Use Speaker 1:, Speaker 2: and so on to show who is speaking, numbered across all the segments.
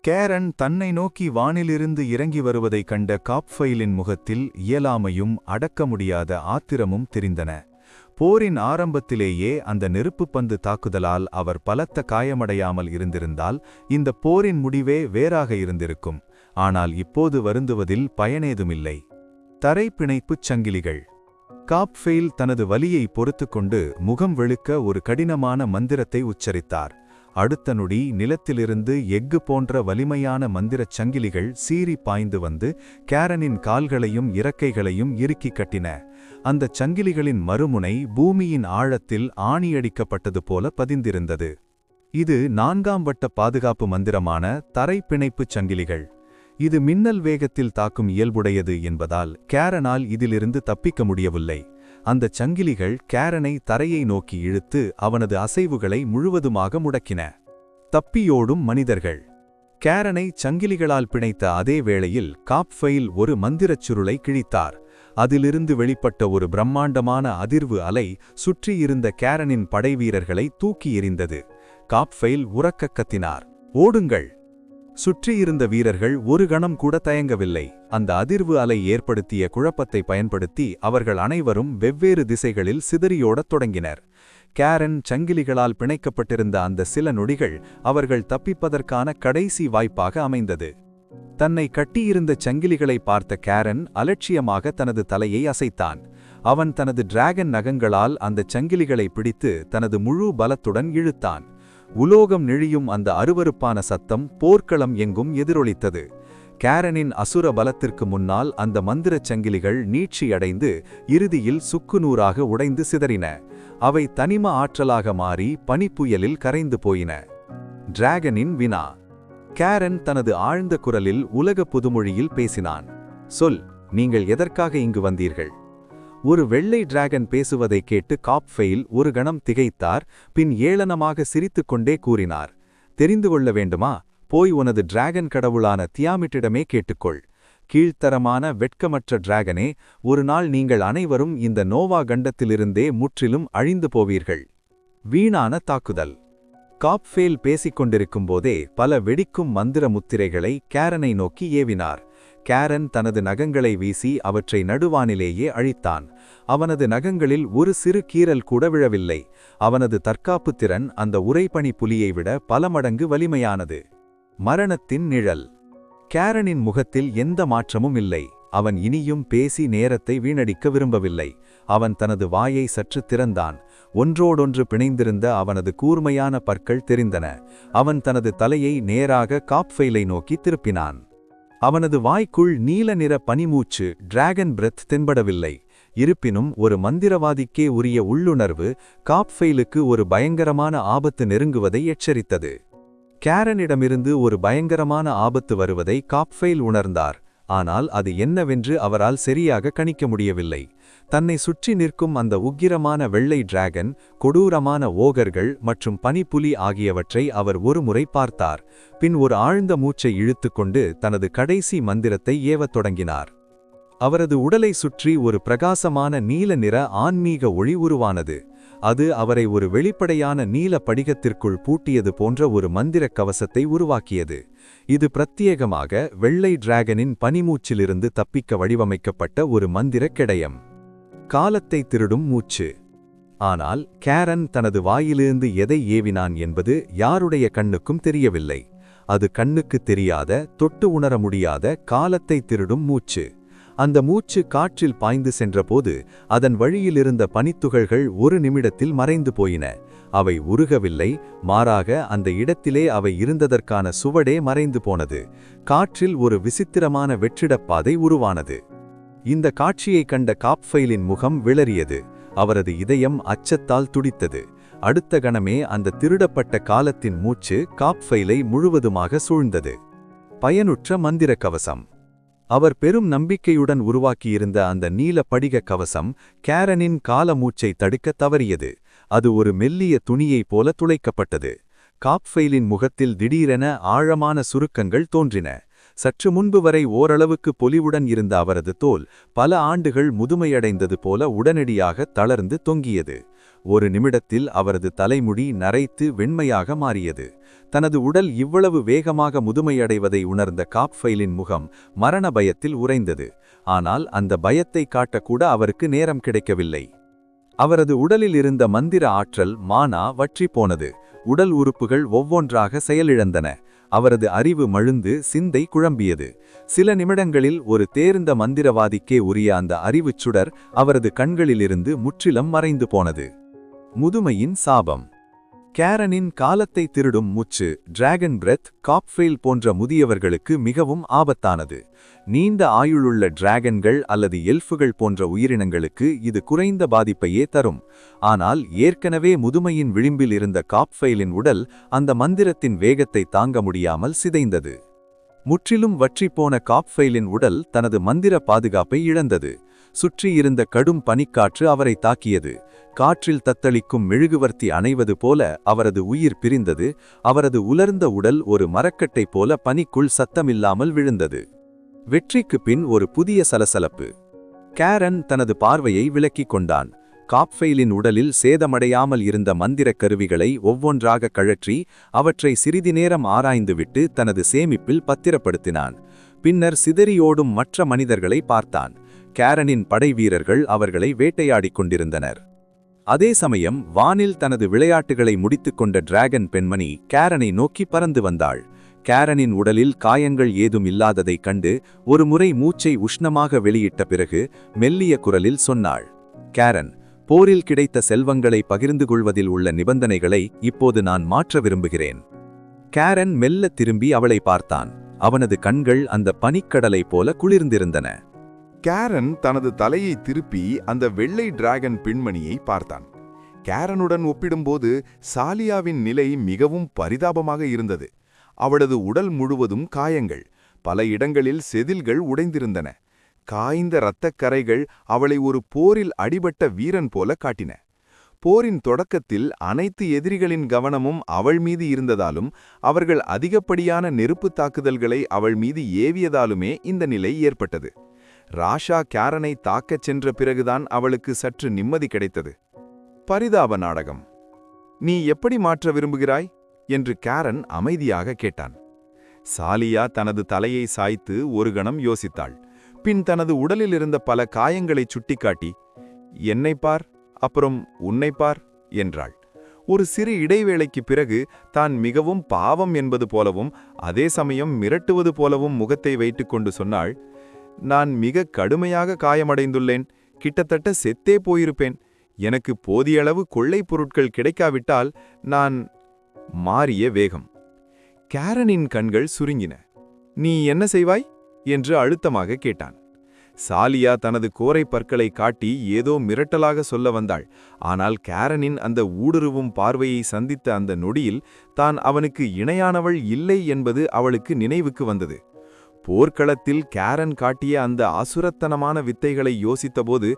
Speaker 1: கேரன் தன்னை நோக்கி வானிலிருந்து இறங்கி வருவதைக் கண்ட காப்ஃபெயிலின் முகத்தில் இயலாமையும் அடக்க முடியாத ஆத்திரமும் தெரிந்தன. போரின் ஆரம்பத்திலேயே அந்த நெருப்புப்பந்து தாக்குதலால் அவர் பலத்த காயமடையாமல் இருந்திருந்தால் இந்த போரின் முடிவே வேறாக இருந்திருக்கும். ஆனால் இப்போது வருந்துவதில் பயனேதுமில்லை. தரைப்பிணைப்புச் சங்கிலிகள். காப்ஃபெயில் தனது வலியை பொறுத்துக்கொண்டு முகம் வெளுக்க ஒரு கடினமான மந்திரத்தை உச்சரித்தார். அடுத்த நொடி நிலத்திலிருந்து எஃகு போன்ற வலிமையான மந்திரச் சங்கிலிகள் சீறி பாய்ந்து வந்து கேரனின் கால்களையும் இறக்கைகளையும் இறுக்கிக் கட்டின. அந்தச் சங்கிலிகளின் மறுமுனை பூமியின் ஆழத்தில் ஆணியடிக்கப்பட்டது போல பதிந்திருந்தது. இது 4ஆம் வட்ட பாதுகாப்பு மந்திரமான தரைப்பிணைப்புச் சங்கிலிகள். இது மின்னல் வேகத்தில் தாக்கும் இயல்புடையது என்பதால் கேரனால் இதிலிருந்து தப்பிக்க முடியவில்லை. அந்தச் சங்கிலிகள் கேரனை தரையை நோக்கி இழுத்து அவனது அசைவுகளை முழுவதுமாக முடக்கின. தப்பியோடும் மனிதர்கள். கேரனை சங்கிலிகளால் பிணைத்த அதே வேளையில் காப்ஃபெயில் ஒரு மந்திரச் சுருளை கிழித்தார். அதிலிருந்து வெளிப்பட்ட ஒரு பிரம்மாண்டமான அதிர்வு அலை சுற்றியிருந்த கேரனின் படைவீரர்களை தூக்கி எறிந்தது. காப்ஃபெயில் உரக்கக் கத்தினார், "ஓடுங்கள்!" சுற்றியிருந்த வீரர்கள் ஒரு கணம் கூட தயங்கவில்லை. அந்த அதிர்வு அலை ஏற்படுத்திய குழப்பத்தை பயன்படுத்தி அவர்கள் அனைவரும் வெவ்வேறு திசைகளில் சிதறியோடத் தொடங்கினர். கேரன் சங்கிலிகளால் பிணைக்கப்பட்டிருந்த அந்த சில நொடிகள் அவர்கள் தப்பிப்பதற்கான கடைசி வாய்ப்பாக அமைந்தது. தன்னை கட்டியிருந்த சங்கிலிகளை பார்த்த கேரன் அலட்சியமாக தனது தலையை அசைத்தான். அவன் தனது டிராகன் நகங்களால் அந்த சங்கிலிகளை பிடித்து தனது முழு பலத்துடன் இழுத்தான். உலோகம் நெழியும் அந்த அருவருப்பான சத்தம் போர்க்களம் எங்கும் எதிரொலித்தது. கேரனின் அசுர பலத்திற்கு முன்னால் அந்த மந்திரச் சங்கிலிகள் நீட்சியடைந்து இறுதியில் சுக்குநூறாக உடைந்து சிதறின. அவை தனிம ஆற்றலாக மாறி பனிப்புயலில் கரைந்து போயின. டிராகனின் வினா. கேரன் தனது ஆழ்ந்த குரலில் உலக புதுமொழியில் பேசினான். "சொல், நீங்கள் எதற்காக இங்கு வந்தீர்கள்?" ஒரு வெள்ளை டிராகன் பேசுவதை கேட்டு காப்ஃபெயில் ஒரு கணம் திகைத்தார். பின் ஏளனமாக சிரித்துக்கொண்டே கூறினார், "தெரிந்து கொள்ள வேண்டுமா? போய் உனது டிராகன் கடவுளான தியாமிட்டிடமே கேட்டுக்கொள். கீழ்த்தரமான வெட்கமற்ற டிராகனே, ஒரு நாள் நீங்கள் அனைவரும் இந்த நோவா கண்டத்திலிருந்தே முற்றிலும் அழிந்து போவீர்கள்." வீணான தாக்குதல். காப்ஃபெயில் பேசிக்கொண்டிருக்கும் போதே பல வெடிக்கும் மந்திர முத்திரைகளை கேரனை நோக்கி ஏவினார். கேரன் தனது நகங்களை வீசி அவற்றை நடுவானிலேயே அழித்தான். அவனது நகங்களில் ஒரு சிறு கீறல் கூட விழவில்லை. அவனது தற்காப்புத் திறன் அந்த உறைபனி புலியை விட பல மடங்கு வலிமையானது. மரணத்தின் நிழல். கேரனின் முகத்தில் எந்த மாற்றமும் இல்லை. அவன் இனியும் பேசி நேரத்தை வீணடிக்க விரும்பவில்லை. அவன் தனது வாயை சற்று திறந்தான். ஒன்றோடொன்று பிணைந்திருந்த அவனது கூர்மையான பற்கள் தெரிந்தன. அவன் தனது தலையை நேராக காப்ஃபெயிலை நோக்கி திருப்பினான். அவனது வாய்க்குள் நீல நிற பனிமூச்சு டிராகன் பிரெத் தென்படவில்லை. இருப்பினும் ஒரு மந்திரவாதிக்கே உரிய உள்ளுணர்வு காப்ஃபெயிலுக்கு ஒரு பயங்கரமான ஆபத்து நெருங்குவதை எச்சரித்தது. கேரனிடமிருந்து ஒரு பயங்கரமான ஆபத்து வருவதை காப்ஃபெயில் உணர்ந்தார். ஆனால் அது என்னவென்று அவரால் சரியாக கணிக்க முடியவில்லை. தன்னை சுற்றி நிற்கும் அந்த உக்கிரமான வெள்ளை டிராகன், கொடூரமான ஓகர்கள் மற்றும் பனிப்புலி ஆகியவற்றை அவர் ஒருமுறை பார்த்தார். பின் ஒரு ஆழ்ந்த மூச்சை இழுத்துக்கொண்டு தனது கடைசி மந்திரத்தை ஏவத் தொடங்கினார். அவரது உடலை சுற்றி ஒரு பிரகாசமான நீல நிற ஆன்மீக ஒளி உருவானது. அது அவரை ஒரு வெளிப்படையான நீல படிகத்திற்குள் பூட்டியது போன்ற ஒரு மந்திரக் கவசத்தை உருவாக்கியது. இது பிரத்யேகமாக வெள்ளை டிராகனின் பனிமூச்சிலிருந்து தப்பிக்க வடிவமைக்கப்பட்ட ஒரு மந்திரக் கிடையம். காலத்தை திருடும் மூச்சு. ஆனால் கேரன் தனது வாயிலிருந்து எதை ஏவினான் என்பது யாருடைய கண்ணுக்கும் தெரியவில்லை. அது கண்ணுக்கு தெரியாத, தொட்டு உணர முடியாத காலத்தை திருடும் மூச்சு. அந்த மூச்சு காற்றில் பாய்ந்து சென்றபோது அதன் வழியிலிருந்த பனித்துகள்கள் ஒரு நிமிடத்தில் மறைந்து போயின. அவை உருகவில்லை, மாறாக அந்த இடத்திலே அவை இருந்ததற்கான சுவடே மறைந்து போனது. காற்றில் ஒரு விசித்திரமான வெற்றிடப்பாதை உருவானது. இந்த காட்சியை கண்ட காப்ஃபெயிலின் முகம் விளறியது. அவரது இதயம் அச்சத்தால் துடித்தது. அடுத்த கணமே அந்த திருடப்பட்ட காலத்தின் மூச்சு காப்ஃபெயிலை முழுவதுமாக சூழ்ந்தது. பயனுற்ற மந்திர கவசம். அவர் பெரும் நம்பிக்கையுடன் உருவாக்கியிருந்த அந்த நீல படிக கவசம் கேரனின் கால மூச்சை தடுக்க தவறியது. அது ஒரு மெல்லிய துணியைப் போல துளைக்கப்பட்டது. காப்ஃபெயிலின் முகத்தில் திடீரென ஆழமான சுருக்கங்கள் தோன்றின. சற்று முன்பு வரை ஓரளவுக்கு பொலிவுடன் இருந்த அவரது தோல் பல ஆண்டுகள் முதுமையடைந்தது போல உடனடியாக தளர்ந்து தொங்கியது. ஒரு நிமிடத்தில் அவரது தலைமுடி நரைத்து வெண்மையாக மாறியது. தனது உடல் இவ்வளவு வேகமாக முதுமையடைவதை உணர்ந்த காப்ஃபைலின் முகம் மரண பயத்தில் உறைந்தது. ஆனால் அந்த பயத்தை காட்டக்கூட அவருக்கு நேரம் கிடைக்கவில்லை. அவரது உடலில் இருந்த மந்திர ஆற்றல் மானா வற்றி போனது. உடல் உறுப்புகள் ஒவ்வொன்றாக செயலிழந்தன. அவரது அறிவு மழுந்து சிந்தை குழம்பியது. சில நிமிடங்களில் ஒரு தேர்ந்த மந்திரவாதிக்கே உரிய அந்த அறிவுச் சுடர் அவரது கண்களிலிருந்து முற்றிலும் மறைந்து போனது. முதுமையின் சாபம். கேரனின் காலத்தை திருடும் மூச்சு டிராகன் பிரெத் காப்ஃபெயில் போன்ற முதியவர்களுக்கு மிகவும் ஆபத்தானது. நீண்ட ஆயுளுள்ள டிராகன்கள் அல்லது எல்ஃபுகள் போன்ற உயிரினங்களுக்கு இது குறைந்த பாதிப்பையே தரும். ஆனால் ஏற்கனவே முதுமையின் விளிம்பில் இருந்த காப்ஃபெயிலின் உடல் அந்த மந்திரத்தின் வேகத்தை தாங்க முடியாமல் சிதைந்தது. முற்றிலும் வற்றிப்போன காப்ஃபெயிலின் உடல் தனது மந்திர பாதுகாப்பை இழந்தது. சுற்றி இருந்த கடும் பனிக்காற்று அவரை தாக்கியது. காற்றில் தத்தளிக்கும் மெழுகுவர்த்தி அணைவது போல அவரது உயிர் பிரிந்தது. அவரது உலர்ந்த உடல் ஒரு மரக்கட்டை போல பனிக்குள் சத்தமில்லாமல் விழுந்தது. வெற்றிக்கு பின் ஒரு புதிய சலசலப்பு. கேரன் தனது பார்வையை விலக்கிக் கொண்டான். காப்ஃபெயிலின் உடலில் சேதமடையாமல் இருந்த மந்திரக் கருவிகளை ஒவ்வொன்றாக கழற்றி அவற்றை சிறிது நேரம் ஆராய்ந்துவிட்டு தனது சேமிப்பில் பத்திரப்படுத்தினான். பின்னர் சிதறியோடும் மற்ற மனிதர்களை பார்த்தான். கேரனின் படைவீரர்கள் அவர்களை வேட்டையாடிக் கொண்டிருந்தனர். அதே சமயம் வானில் தனது விளையாட்டுகளை முடித்துக்கொண்ட டிராகன் பெண்மணி கேரனை நோக்கி பறந்து வந்தாள். கேரனின் உடலில் காயங்கள் ஏதும் இல்லாததைக் கண்டு ஒரு முறை மூச்சை உஷ்ணமாக வெளியிட்ட பிறகு மெல்லிய குரலில் சொன்னாள், கேரன், போரில் கிடைத்த செல்வங்களை பகிர்ந்து கொள்வதில் உள்ள நிபந்தனைகளை இப்போது நான் மாற்ற விரும்புகிறேன். கேரன் மெல்ல திரும்பி அவளை பார்த்தான். அவனது கண்கள் அந்த பனிக்கடலை போல குளிர்ந்திருந்தன.
Speaker 2: கேரன் தனது தலையை திருப்பி அந்த வெள்ளை டிராகன் பெண்மணியை பார்த்தான். கேரனுடன் ஒப்பிடும்போது சாலியாவின் நிலை மிகவும் பரிதாபமாக இருந்தது. அவளது உடல் முழுவதும் காயங்கள், பல இடங்களில் செதில்கள் உடைந்திருந்தன. காய்ந்த இரத்தக் கரைகள் அவளை ஒரு போரில் அடிபட்ட வீரன் போல காட்டின. போரின் தொடக்கத்தில் அனைத்து எதிரிகளின் கவனமும் அவள் மீது இருந்ததாலும் அவர்கள் அதிகப்படியான நெருப்புத் தாக்குதல்களை அவள் மீது ஏவியதாலுமே இந்த நிலை ஏற்பட்டது. ராஷா கேரனை தாக்கச் சென்ற பிறகுதான் அவளுக்கு சற்று நிம்மதி கிடைத்தது. பரிதாப நாடகம். நீ எப்படி மாற்ற விரும்புகிறாய் என்று கேரன் அமைதியாக கேட்டான். சாலியா தனது தலையை சாய்த்து ஒரு கணம் யோசித்தாள். பின் தனது உடலில் இருந்த பல காயங்களை சுட்டிக்காட்டி, என்னை பார், அப்புறம் உன்னை பார் என்றாள். ஒரு சிறு இடைவேளைக்கு பிறகு தான் மிகவும் பாவம் என்பது போலவும் அதே சமயம் மிரட்டுவது போலவும் முகத்தை வைத்துக்கொண்டு சொன்னாள், நான் மிக கடுமையாக காயமடைந்துள்ளேன். கிட்டத்தட்ட செத்தே போயிருப்பேன். எனக்கு போதியளவு கொள்ளைப் பொருட்கள் கிடைக்காவிட்டால் நான்... மாறிய வேகம். கேரனின் கண்கள் சுருங்கின. நீ என்ன செய்வாய் என்று அழுத்தமாக கேட்டான். சாலியா தனது கோரை பற்களை காட்டி ஏதோ மிரட்டலாக சொல்ல வந்தாள். ஆனால் கேரனின் அந்த ஊடுருவும் பார்வையை சந்தித்த அந்த நொடியில் தான் அவனுக்கு இணையானவள் இல்லை என்பது அவளுக்கு நினைவுக்கு வந்தது. போர்க்களத்தில் கேரன் காட்டிய அந்த அசுரத்தனமான வித்தைகளை யோசித்தபோது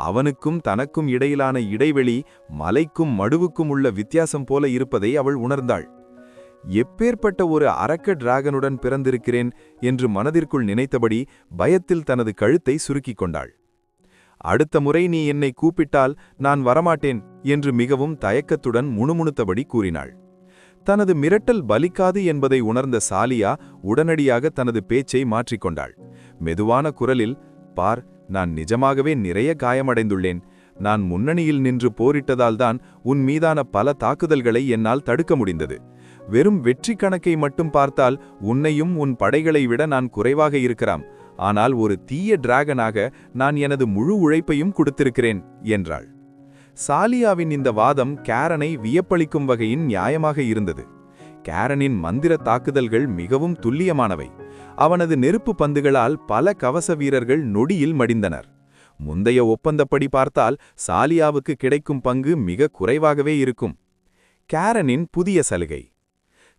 Speaker 2: அவனுக்கும் தனக்கும் இடையிலான இடைவெளி மலைக்கும் மடுவுக்கும் உள்ள வித்தியாசம் போல இருப்பதை அவள் உணர்ந்தாள். எப்பேற்பட்ட ஒரு அரக்க டிராகனுடன் பிறந்திருக்கிறேன் என்று மனதிற்குள் நினைத்தபடி பயத்தில் தனது கழுத்தை சுருக்கிக் கொண்டாள். அடுத்த முறை நீ என்னை கூப்பிட்டால் நான் வரமாட்டேன் என்று மிகவும் தயக்கத்துடன் முணுமுணுத்தபடி கூறினாள். தனது மிரட்டல் பலிக்காது என்பதை உணர்ந்த சாலியா உடனடியாக தனது பேச்சை மாற்றிக்கொண்டாள். மெதுவான குரலில், பார், நான் நிஜமாகவே நிறைய காயமடைந்துள்ளேன். நான் முன்னணியில் நின்று போரிட்டதால்தான் உன் மீதான பல தாக்குதல்களை என்னால் தடுக்க முடிந்தது. வெறும் வெற்றி கணக்கை மட்டும் பார்த்தால் உன்னையும் உன் படைகளை விட நான் குறைவாக இருக்கலாம். ஆனால் ஒரு தீய டிராகனாக நான் எனது முழு உழைப்பையும் கொடுத்திருக்கிறேன் என்றாள். சாலியாவின் இந்த வாதம் கேரனை வியப்பளிக்கும் வகையின் நியாயமாக இருந்தது. கேரனின் மந்திர தாக்குதல்கள் மிகவும் துல்லியமானவை. அவனது நெருப்பு பந்துகளால் பல கவச வீரர்கள் நொடியில் மடிந்தனர். முந்தைய ஒப்பந்தப்படி பார்த்தால் சாலியாவுக்கு கிடைக்கும் பங்கு மிக குறைவாகவே இருக்கும். கேரனின் புதிய சலுகை.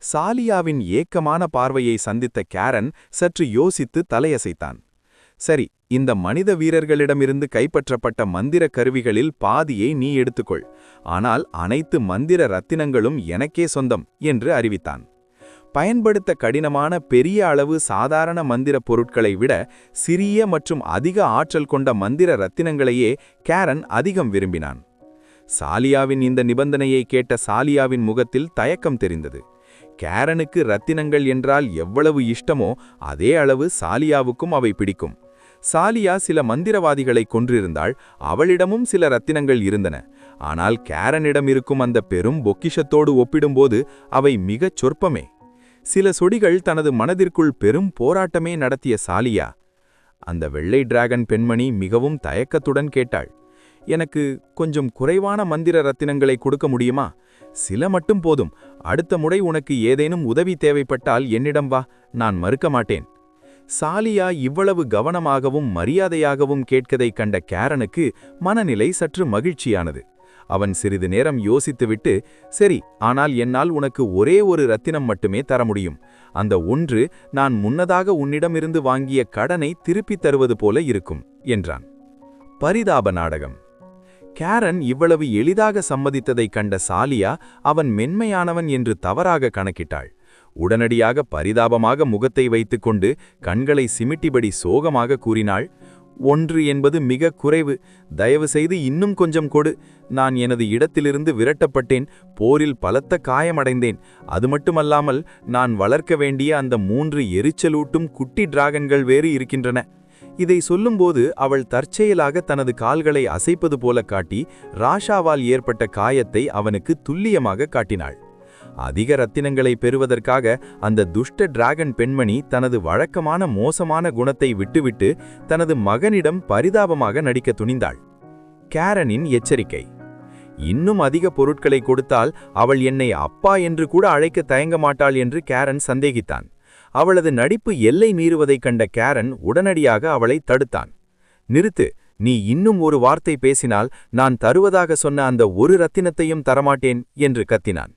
Speaker 2: சாலியாவின் ஏக்கமான பார்வையை சந்தித்த கேரன் சற்று யோசித்து தலையசைத்தான். சரி, இந்த மனித வீரர்களிடமிருந்து கைப்பற்றப்பட்ட மந்திர கருவிகளில் பாதியை நீ எடுத்துக்கொள். ஆனால் அனைத்து மந்திர ரத்தினங்களும் எனக்கே சொந்தம் என்று அறிவித்தான். பயன்படுத்த கடினமான பெரிய அளவு சாதாரண மந்திர பொருட்களை விட சிறிய மற்றும் அதிக ஆற்றல் கொண்ட மந்திர ரத்தினங்களையே கேரன் அதிகம் விரும்பினான்.
Speaker 3: சாலியாவின் இந்த நிபந்தனையை கேட்ட சாலியாவின் முகத்தில் தயக்கம் தெரிந்தது. கேரனுக்கு ரத்தினங்கள் என்றால் எவ்வளவு இஷ்டமோ அதே அளவு சாலியாவுக்கும் அவை பிடிக்கும். சாலியா சில மந்திரவாதிகளை கொன்றிருந்தாள், அவளிடமும் சில ரத்தினங்கள் இருந்தன. ஆனால் கேரனிடம் இருக்கும் அந்த பெரும் பொக்கிஷத்தோடு ஒப்பிடும்போது அவை மிகச் சொற்பமே. சில சொடிகள் தனது மனதிற்குள் பெரும் போராட்டமே நடத்திய சாலியா, அந்த வெள்ளை டிராகன் பெண்மணி மிகவும் தயக்கத்துடன் கேட்டாள், எனக்கு கொஞ்சம் குறைவான மந்திர ரத்தினங்களை கொடுக்க முடியுமா? சில மட்டும் போதும். அடுத்த முறை உனக்கு ஏதேனும் உதவி தேவைப்பட்டால் என்னிடம் வா, நான் மறுக்க மாட்டேன். சாலியா இவ்வளவு கவனமாகவும் மரியாதையாகவும் கேட்கதை கண்ட கேரனுக்கு மனநிலை சற்று மகிழ்ச்சியானது. அவன் சிறிது நேரம் யோசித்துவிட்டு, சரி, ஆனால் என்னால் உனக்கு ஒரே ஒரு ரத்தினம் மட்டுமே தர முடியும். அந்த ஒன்று நான் முன்னதாக உன்னிடமிருந்து வாங்கிய கடனை திருப்பித் தருவது போல இருக்கும் என்றான். பரிதாப நாடகம். கேரன் இவ்வளவு எளிதாக சம்மதித்ததைக் கண்ட சாலியா அவன் மென்மையானவன் என்று தவறாக கணக்கிட்டாள். உடனடியாக பரிதாபமாக முகத்தை வைத்துக்கொண்டு கண்களை சிமிட்டிபடி சோகமாக கூறினாள், ஒன்று என்பது மிக குறைவு. தயவு செய்து இன்னும் கொஞ்சம் கொடு. நான் எனது இடத்திலிருந்து விரட்டப்பட்டேன், போரில் பலத்த காயமடைந்தேன். அது மட்டுமல்லாமல் நான் வளர்க்க வேண்டிய அந்த 3 எரிச்சலூட்டும் குட்டி டிராகன்கள் வேறு இருக்கின்றன. இதை சொல்லும்போது அவள் தற்செயலாக தனது கால்களை அசைப்பது போல காட்டி ராஷாவால் ஏற்பட்ட காயத்தை அவனுக்கு துல்லியமாக காட்டினாள். அதிக ரத்தினங்களை பெறுவதற்காக அந்த துஷ்ட டிராகன் பெண்மணி தனது வழக்கமான மோசமான குணத்தை விட்டுவிட்டு தனது மகனிடம் பரிதாபமாக நடிக்க துணிந்தாள். கேரனின் எச்சரிக்கை. இன்னும் அதிக பொருட்களை கொடுத்தால் அவள் என்னை அப்பா என்று கூட அழைக்க தயங்க மாட்டாள் என்று கேரன் சந்தேகித்தான். அவளது நடிப்பு எல்லை மீறுவதைக் கண்ட கேரன் உடனடியாக அவளை தடுத்தான். நிறுத்து, நீ இன்னும் ஒரு வார்த்தை பேசினால் நான் தருவதாக சொன்ன அந்த ஒரு ரத்தினத்தையும் தரமாட்டேன் என்று கத்தினான்.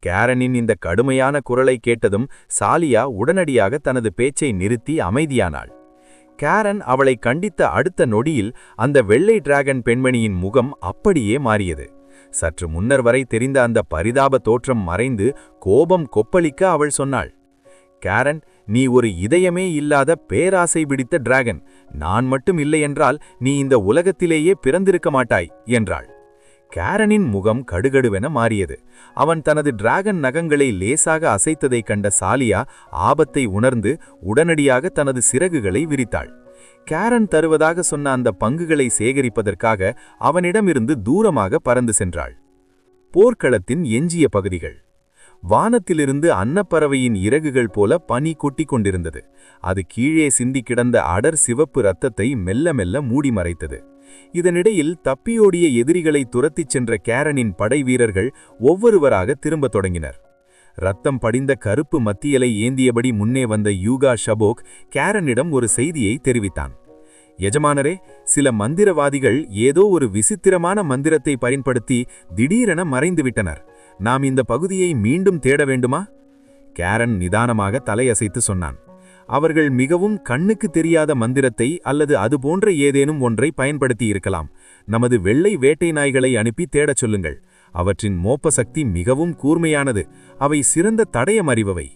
Speaker 3: கேரனின் இந்த கடுமையான குரலை கேட்டதும் சாலியா உடனடியாக தனது பேச்சை நிறுத்தி அமைதியானாள். கேரன் அவளை கண்டித்த அடுத்த நொடியில் அந்த வெள்ளை டிராகன் பெண்மணியின் முகம் அப்படியே மாறியது. சற்று முன்னர் வரை தெரிந்த அந்த பரிதாப தோற்றம் மறைந்து கோபம் கொப்பளிக்க அவள் சொன்னாள், கேரன், நீ ஒரு இதயமே இல்லாத பேராசை பிடித்த டிராகன். நான் மட்டும் இல்லையென்றால் நீ இந்த உலகத்திலேயே பிறந்திருக்க மாட்டாய் என்றாள். கேரனின் முகம் கடுகடுவென மாறியது. அவன் தனது டிராகன் நகங்களை லேசாக அசைத்ததைக் கண்ட சாலியா ஆபத்தை உணர்ந்து உடனடியாக தனது சிறகுகளை விரித்தாள். கேரன் தருவதாக சொன்ன அந்த பங்குகளை சேகரிப்பதற்காக அவனிடமிருந்து தூரமாக பறந்து சென்றாள். போர்க்களத்தின் எஞ்சிய பகுதிகள். வானத்திலிருந்து அன்னப்பறவையின் இறகுகள் போல பனி கொட்டி கொண்டிருந்தது. அது கீழே சிந்தி கிடந்த அடர் சிவப்பு இரத்தத்தை மெல்ல மெல்ல மூடி மறைத்தது. இதனிடையில் தப்பியோடிய எதிரிகளை துரத்திச் சென்ற கேரனின் படை வீரர்கள் ஒவ்வொருவராக திரும்பத் தொடங்கினர். இரத்தம் படிந்த கருப்பு மத்தியலை ஏந்தியபடி முன்னே வந்த யூகா ஷபோக் கேரனிடம் ஒரு செய்தியை தெரிவித்தான். எஜமானரே, சில மந்திரவாதிகள் ஏதோ ஒரு விசித்திரமான மந்திரத்தை பயன்படுத்தி திடீரென மறைந்துவிட்டனர். நாம் இந்த பகுதியை மீண்டும் தேட வேண்டுமா? கேரன் நிதானமாக தலையசைத்து சொன்னான். அவர்கள் மிகவும் கண்ணுக்கு தெரியாத மந்திரத்தை அல்லது அதுபோன்ற ஏதேனும் ஒன்றை பயன்படுத்தி இருக்கலாம். நமது வெள்ளை வேட்டை நாய்களை அனுப்பி தேடச் சொல்லுங்கள். அவற்றின் மோப்ப சக்தி மிகவும் கூர்மையானது. அவை சிறந்த தடயம் அறிபவை.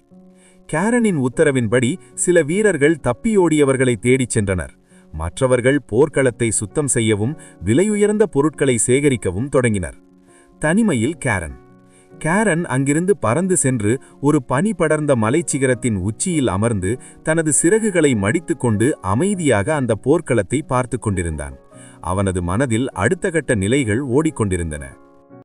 Speaker 3: கேரனின் உத்தரவின்படி சில வீரர்கள் தப்பியோடியவர்களை தேடிச் சென்றனர். மற்றவர்கள் போர்க்களத்தை சுத்தம் செய்யவும் விலையுயர்ந்த பொருட்களை சேகரிக்கவும் தொடங்கினர். தனிமையில் கேரன் அங்கிருந்து பறந்து சென்று ஒரு பனி படர்ந்த மலைச்சிகரத்தின் உச்சியில் அமர்ந்து தனது சிறகுகளை மடித்துக்கொண்டு அமைதியாக அந்த போர்க்களத்தை பார்த்து கொண்டிருந்தான். அவனது மனதில் அடுத்த கட்ட நிலைகள் ஓடிக்கொண்டிருந்தன.